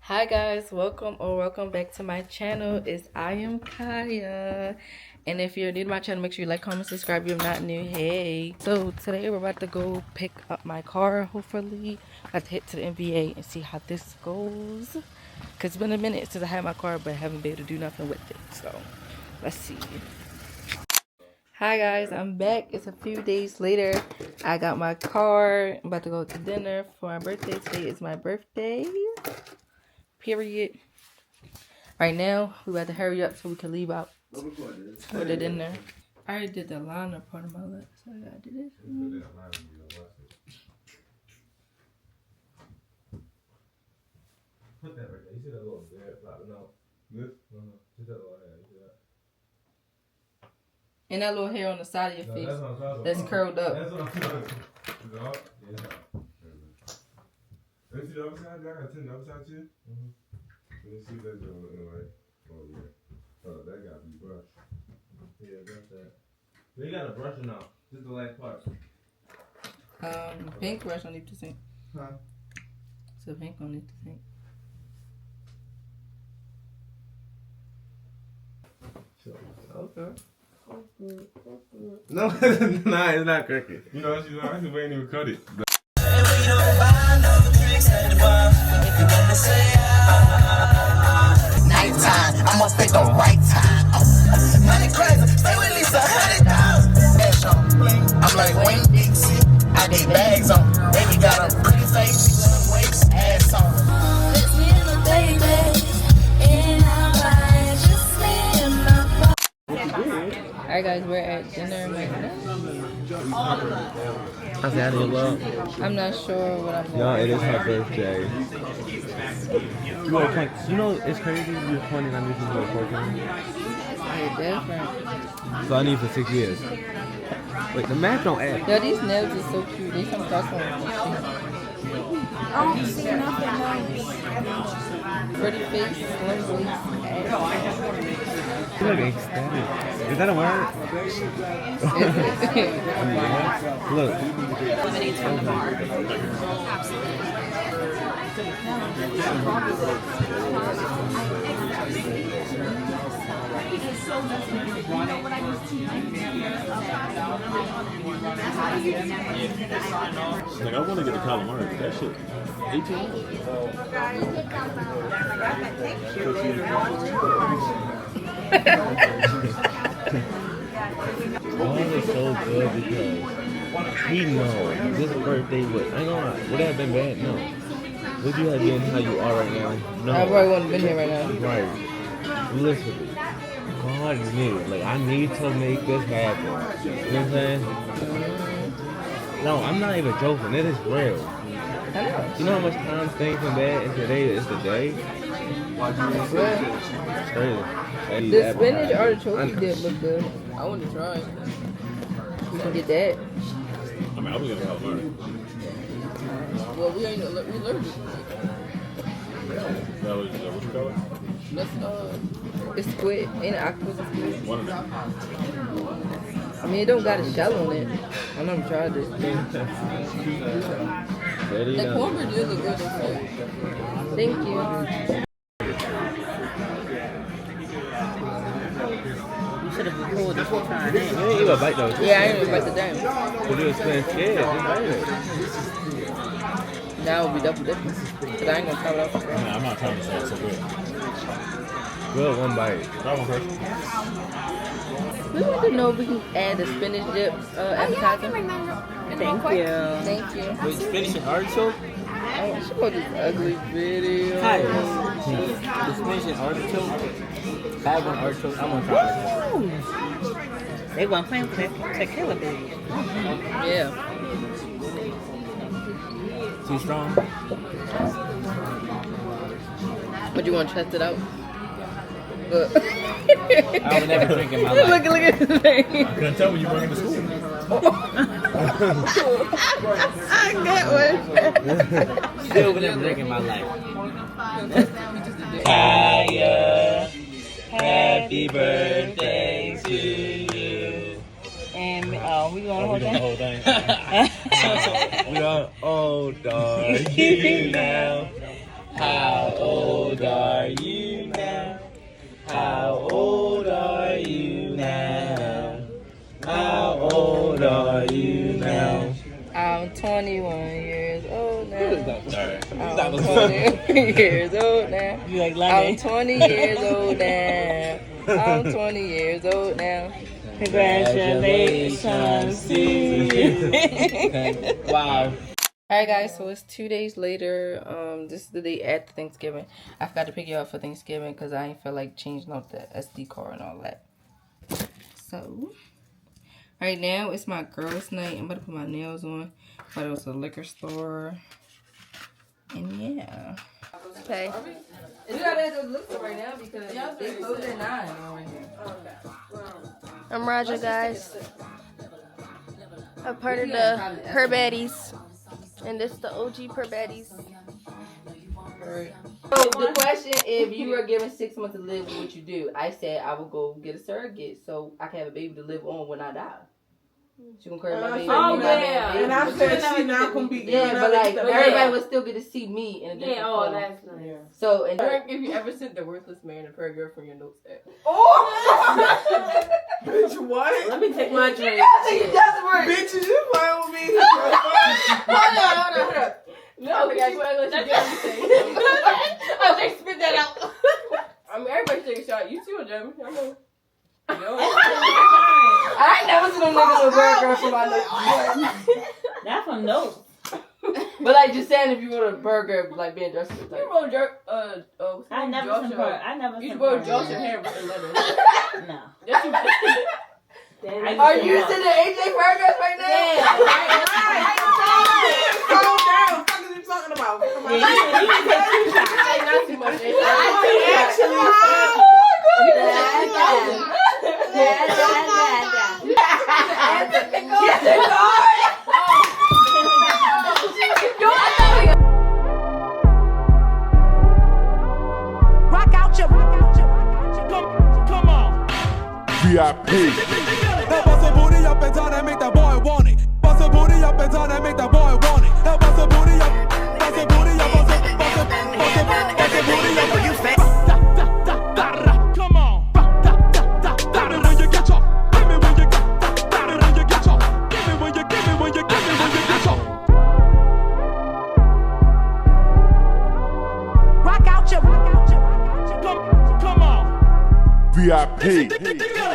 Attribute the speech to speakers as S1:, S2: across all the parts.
S1: Hi guys, welcome back to my channel. I am Kaya, and if you're new to my channel, make sure you like, comment, subscribe if you're not new. Hey, so today we're about to go pick up my car. Hopefully I have to hit to the NBA and see how this goes, because it's been a minute since I had my car, but I haven't been able to do nothing with it. So let's see. Hi guys, I'm back. It's a few days later. I got my car. I'm about to go to dinner for my birthday. Today is my birthday. Period. Right now, we about to hurry up so we can leave out for the dinner. I already did the liner part of my lips, so I gotta do this.
S2: Put that right there. You see that little bed? No. This? Just that little hair. You see that?
S1: And that little hair on the side of your face that's curled up.
S2: That's what I'm talking about. Yeah. Let me see the other side. I got 10 the other side too. Let me see what that's looking like. Oh yeah. Oh, that gotta be brushed. Yeah, brush that. So you gotta brush it now. Just the last part.
S1: Pink brush on the sink.
S2: Huh?
S1: So pink on the sink.
S2: Okay. No, nah, it's not cricket. You know, she's like, I ain't even cut it.
S3: Nighttime, I must pick the right time. Money crazy, stay with Lisa, 100,000. I'm like Wayne Dixie, I get bags on. Baby got a pretty face, she gonna waste ass on. Let's be the baby in our lives, just me and my phone.
S1: Alright guys, we're at dinner right now.
S2: How's that in love?
S1: I'm not sure what I'm doing.
S2: No, it is her birthday. You know, it's crazy. You're 20 and this is your 14.
S1: You're different.
S2: So I need for 6 years. Wait, the math don't add.
S1: Yo, these nails are so cute. They come across one.
S4: I don't see nothing nice.
S1: Pretty face, slim waist, ass.
S2: You look ecstatic. Is that a word? Look.
S4: Lemonades from the bar. Absolutely.
S5: Like, I want to get a calamari. That shit, 18?
S2: All is so good because we know this birthday would, I ain't gonna lie, would that have been bad? No. Would you have been how you are right now? No.
S1: I probably wouldn't have been here right now.
S2: Right. Literally. God knew. Like, I need to make this happen. You know what I'm saying? No, I'm not even joking. It is real.
S1: I know.
S2: You know how much time things from that and today is the day? It's crazy.
S1: The spinach artichoke did look good. I want to try it. We can get that.
S5: I mean, I was gonna calamari.
S1: Well, we learned it.
S5: That was, what you call it?
S1: That's it's squid. Ain't it octopus and squid?
S5: One of them.
S1: I mean, it don't got a shell on it. I never tried it. The cornbread did look good. Thank you. You should have recorded this whole time.
S2: You ain't even bite those.
S1: Yeah, I didn't even bite the damn.
S2: Because you was playing scared. You bite it.
S1: Now it would be double different. Because I ain't going to cover it up.
S5: I'm not trying to say it's so good.
S2: Good, one bite.
S5: That one first.
S1: We want to know if we can add the spinach dip appetizer.
S6: Thank you.
S1: Thank you.
S7: Wait, spinach and artichoke?
S1: Oh, she wrote this ugly video.
S7: Hi. The spinach and artichoke. Bag on artichoke. I'm gonna try it.
S6: They want to play tequila, baby.
S1: Yeah.
S7: Too strong?
S1: But you want to test it out? Look.
S7: I would never drink in my life.
S1: Look at his face.
S5: Couldn't tell when you bring him to school.
S1: I get one.
S7: Still would never drink in my life. Kaya, happy birthday to you.
S6: And we gonna hold
S5: The
S6: that.
S5: whole thing.
S7: We are old are you now? How old are you now? How old are you now? How old are you now?
S1: I'm 21 years old now.
S7: Sorry.
S1: I'm 21 years old now.
S6: You like
S1: I'm
S6: London?
S1: 20 years old now. I'm 20 years old now.
S6: Congratulations to you.
S7: Wow.
S1: Alright guys, so it's 2 days later. This is the day after Thanksgiving. I forgot to pick you up for Thanksgiving because I ain't feel like changing out the SD card and all that. So, right now it's my girls' night. I'm about to put my nails on. But it was a liquor store. And yeah. Okay. We gotta have to look for right now because they closed at 9 over here.
S8: I'm Roger, guys. A part of the Her Baddies. And this is the OG Per Baddies.
S1: So the question, if you were given 6 months to live, what would you do? I said I would go get a surrogate so I can have a baby to live on when I die. She gonna carry my baby.
S9: Oh yeah, and I said she not gonna be.
S1: Yeah, but like everybody would still get to see me in a different form.
S9: That's nice.
S1: So and
S9: If you ever sent the worthless man a paragraph from your notes app.
S2: Oh! Bitch, what?
S9: Let me take my drink.
S2: Bitches, you playing with me?
S9: Hold on. No, because she won't let you do anything. Oh, they spit that out. I mean, everybody take a shot. You too, Jeremy. I know.
S1: I ain't never seen them niggas with paragraph from my notes.
S6: That's from notes.
S1: But like just saying, if you wrote a burger, like being dressed with
S9: You
S1: like.
S9: wrote
S6: I never sent her. I never
S9: You
S6: sent
S9: wrote
S6: her.
S9: Joshua handwritten letters.
S6: No.
S9: Yes, you did.
S1: Are you sending AJ paragraphs right now?
S9: Yeah, right.
S2: Calm down. What the fuck is you talking about?
S6: Yeah, you can take 2 shots.
S9: Hey, not too much.
S5: VIP.
S10: Now bust a booty up and down and make that boy want it. Bust a booty up and down and make that boy want it. Now bust a booty up, bust a booty up, bust a booty up. You fat. Come on. Give me when you get up. Give me when you get up. Give me when you get up. Rock out your. Come on.
S5: VIP.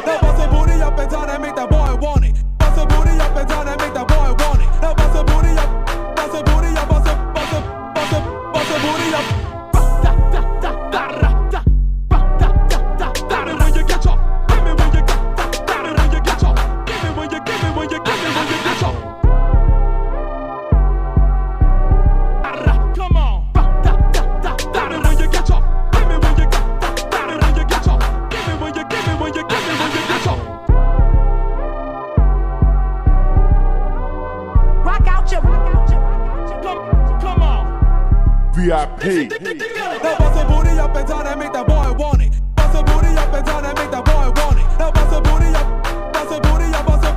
S10: Now bust a booty up and down and make that boy want it. Bust a booty up and down and make that boy want it. Now bust a booty up, bust a booty up, bust a booty up. Give me when you get up. Give me when you get up. Give me when you get up. Come on. Give me when you get up. Give me when you get up. Give me when you get up. Rock out your. Come on.
S5: VIP.
S10: Now bust a booty up and down and make that boy want it. Bust a booty up and down and make that boy want it. Now bust a booty up, bust a booty up, bust a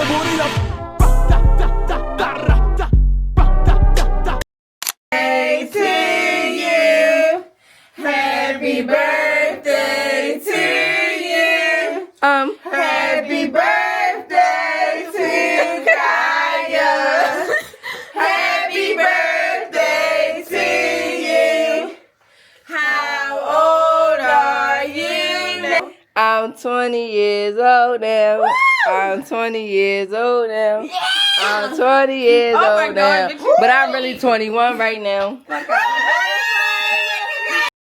S10: booty up.
S9: Hey to you. Happy birthday to you. Happy birthday to Kaya. Happy birthday to you. How old are you now?
S1: I'm 20 20 years old now. I'm 20 years old now. I'm 20 years old now. But I'm really 21 right now.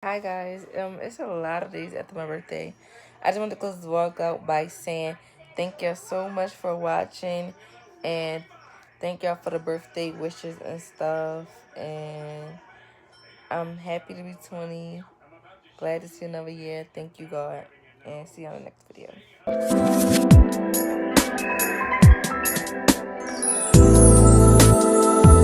S1: Hi guys, it's a lot of days after my birthday. I just want to close this vlog out by saying thank y'all so much for watching, and thank y'all for the birthday wishes and stuff. And I'm happy to be 20. Glad to see another year. Thank you, God, and see you on the next video.